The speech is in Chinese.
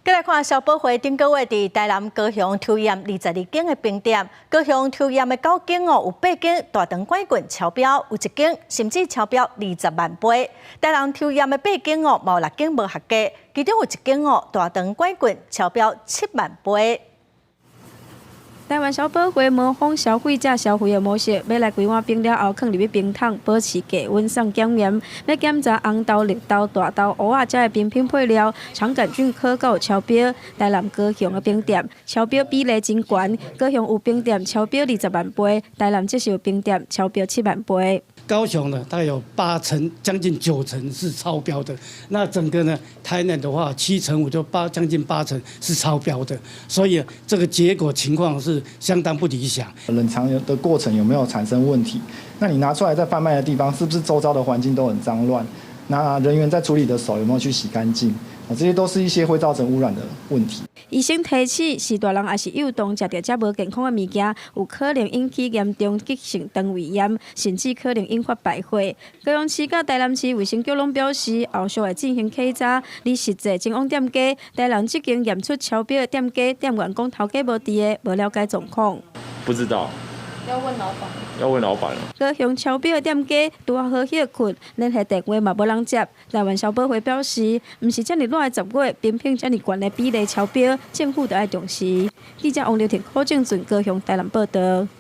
再来看消保会顶个月伫台南高雄抽验22间的冰店，高雄抽验的9间有8间大肠杆菌超标，有1间甚至超标20万杯。台南抽验的8间有6间无合格，其中有1间大肠杆菌超标7万杯。 台湾消保会模仿消费者消费的模式，要来规碗冰了后，放入去冰桶，保持低温送检验。要检查红豆、绿豆、大豆、蚵仔这的冰品配料，肠杆菌可够超标。台南高雄的冰店超标比例真高，高雄有冰店超标20万杯，台南则是有冰店超标7万杯。 高雄呢，大概有8成，将近9成是超标的。那整个呢，台南的话7成5，就将近8成是超标的。所以这个结果情况是相当不理想。冷藏的过程有没有产生问题？那你拿出来在贩卖的地方，是不是周遭的环境都很脏乱？那人员在处理的手有没有去洗干净？这些都是一些会造成污染的问题。医生提醒，是大人还是幼童食到这无健康的物件，有可能引起严重急性肠胃炎，甚至可能引发败血。高雄市甲台南市卫生局拢表示，后续会进行稽查，以实际情况点家。台南即间验出超标的店家，店员讲头家无伫的，无了解状况。不知道。 要问老板。要问老板。高雄超标的店家拄好好休困，联系电话嘛无人接。台湾消保会表示，毋是遮尔热的10月，冰品遮尔悬的比例超标，政府就要重视。记者王刘婷、柯正俊高雄台南报道。